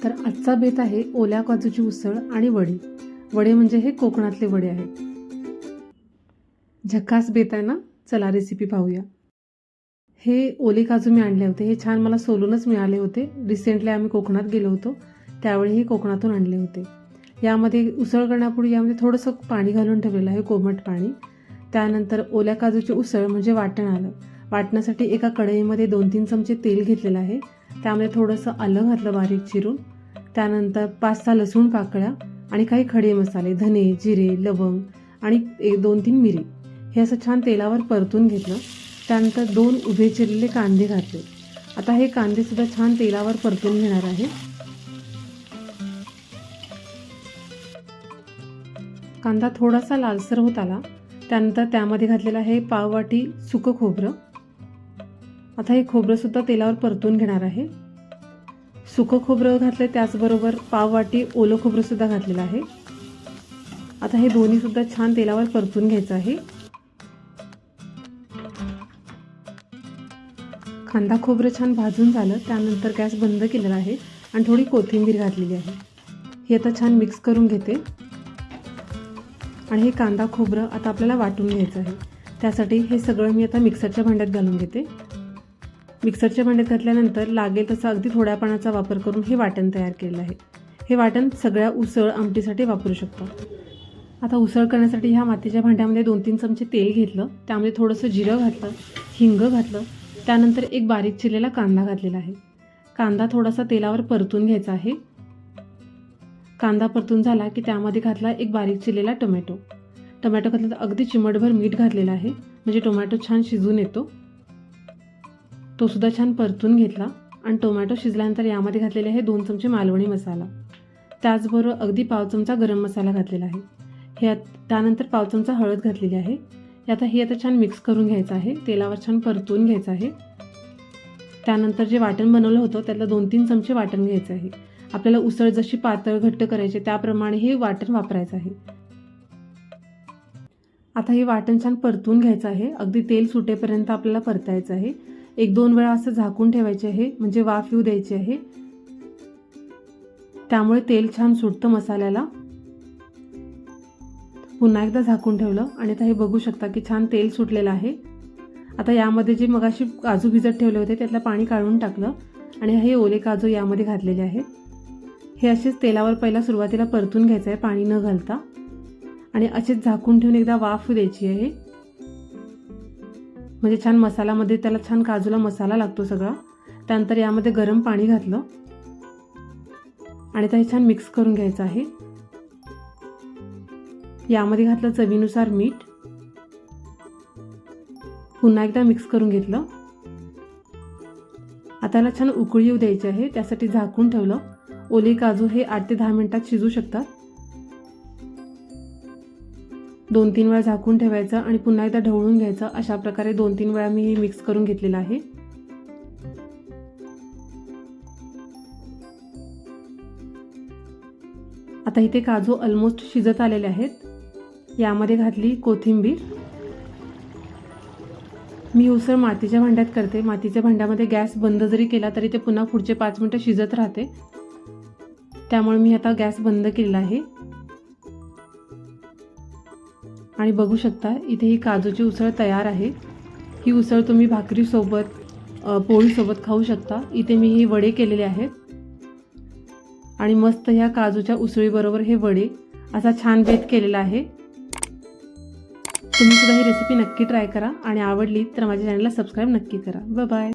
तर आजचा बेत आहे ओल्या काजूची उसळ आणि वडे. वडे म्हणजे हे कोकणातले वडे आहेत. झकास बेत आहे ना. चला रेसिपी पाहूया. हे ओले काजू मी आणले होते. हे छान मला सोलूनच मिळाले होते. रिसेंटली आम्ही कोकणात गेलो होतो, त्यावेळी हे कोकणातून आणले होते. यामध्ये उसळ करण्यापूर्वी यामध्ये थोडंसं पाणी घालून ठेवलेलं आहे, कोमट पाणी. त्यानंतर ओल्या काजूची उसळ म्हणजे वाटण आलं. वाटण्यासाठी एका कढईमध्ये 2-3 चमचे तेल घेतलेलं आहे. त्यामध्ये थोडंसं आलं घातलं बारीक चिरून. त्यानंतर 5-6 लसूण पाकळ्या आणि काही खडे मसाले, धने, जिरे, लवंग आणि 2-3 मिरी हे असं छान तेलावर परतून घेतलं. त्यानंतर 2 उभे चिरलेले कांदे घातले. आता हे कांदेसुद्धा छान तेलावर परतून घेणार आहे. कांदा थोडासा लालसर होत आला, त्यानंतर त्यामध्ये घातलेलं आहे पाववाटी सुकं खोबरं. आता हे खोबरंसुद्धा तेलावर परतून घेणार आहे. सुकं खोबरं घातलं, त्याचबरोबर पाववाटी ओलं खोबरंसुद्धा घातलेलं आहे. आता हे दोन्हीसुद्धा छान तेलावर परतून घ्यायचं आहे. कांदा खोबरं छान भाजून झालं, त्यानंतर गॅस बंद केलेला आहे आणि थोडी कोथिंबीर घातलेली आहे. हे आता छान मिक्स करून घेते आणि हे कांदा खोबरं आता आपल्याला वाटून घ्यायचं आहे. त्यासाठी हे सगळं मी आता मिक्सरच्या भांड्यात घालून घेते. मिक्सरच्या भांड्यात घातल्यानंतर लागेल तसा अगदी थोड्या पाण्याचा वापर करून हे वाटण तयार केलेलं आहे. हे वाटण सगळ्या उसळ आमटीसाठी वापरू शकतो. आता उसळ करण्यासाठी ह्या मातीच्या भांड्यामध्ये 2-3 चमचे तेल घेतलं. त्यामध्ये थोडंसं जिरं घातलं, हिंग घातलं. त्यानंतर एक बारीक चिरलेला कांदा घातलेला आहे. कांदा थोडासा तेलावर परतून घ्यायचा आहे. कांदा परतून झाला की त्यामध्ये घातला एक बारीक चिरलेला टोमॅटो. टोमॅटो घातला तर अगदी चिमटभर मीठ घातलेलं आहे, म्हणजे टोमॅटो छान शिजून येतो. तो सुद्धा छान परतून घेतला आणि टोमॅटो शिजल्यानंतर यामध्ये घातलेले आहे 2 चमचे मालवणी मसाला. त्याचबरोबर अगदी पाव चमचा गरम मसाला घातलेला आहे. त्यानंतर पाव चमचा हळद घातलेली आहे. हे आता छान मिक्स करून घ्यायचं आहे. तेलावर छान परतून घ्यायचं आहे. त्यानंतर जे वाटण बनवलं होतं त्यातलं 2-3 चमचे वाटण घ्यायचं आहे. आपल्याला उसळ जशी पातळ घट्ट करायची त्याप्रमाणे हे वाटण वापरायचं आहे. आता हे वाटण छान परतून घ्यायचं आहे. अगदी तेल सुटेपर्यंत आपल्याला परतायचं आहे. 1-2 वेळा असं झाकून ठेवायचे आहे, म्हणजे वाफ येऊ द्यायची आहे. त्यामुळे तेल छान सुटतं मसाल्याला. पुन्हा एकदा झाकून ठेवलं आणि आता हे बघू शकता की छान तेल सुटलेलं आहे. आता यामध्ये जे मगाशी काजू भिजत ठेवले होते त्यातलं पाणी काढून टाकलं आणि हे ओले काजू यामध्ये घातलेले आहेत. हे असेच तेलावर पहिला सुरुवातीला परतून घ्यायचं आहे, पाणी न घालता. आणि असेच झाकून ठेवून एकदा वाफ द्यायची आहे, म्हणजे छान मसाल्यामध्ये त्याला छान काजूला मसाला लागतो सगळा. त्यानंतर यामध्ये गरम पाणी घातलं आणि आता हे छान मिक्स करून घ्यायचं आहे. यामध्ये घातलं चवीनुसार मीठ. पुन्हा एकदा मिक्स करून घेतलं. आता याला छान उकळी येऊ द्यायची आहे, त्यासाठी झाकून ठेवलं. ओले काजू हे 8 ते 10 मिनिटात शिजू शकतात. 2-3 वेळा झाकून ठेवायचं आणि पुन्हा एकदा ढवळून घ्यायचं. अशा प्रकारे 2-3 वेळा मी मिक्स करून घेतलेलं आहे. आता इथे काजू ऑलमोस्ट शिजत आलेले आहेत. यामध्ये घातली कोथिंबीर. मी उसळ मातीच्या भांड्यात करते. मातीच्या भांड्यामध्ये गॅस बंद जरी केला तरी ते पुन्हा पुढचे 5 मिनिटं शिजत राहते. त्यामुळे मी आता गॅस बंद केलेला आहे. आणि बघू शकता इथे ही काजूची उसळ तयार आहे. ही उसळ तुम्ही भाकरीसोबत, पोळीसोबत खाऊ शकता. इथे मी हे वडे केलेले आहेत आणि मस्त ह्या काजूच्या उसळीबरोबर हे वडे असा छान बेत केलेला आहे. तुम्ही सुद्धा ही रेसिपी नक्की ट्राय करा आणि आवडली तर माझ्या चॅनलला सबस्क्राईब नक्की करा. Bye bye.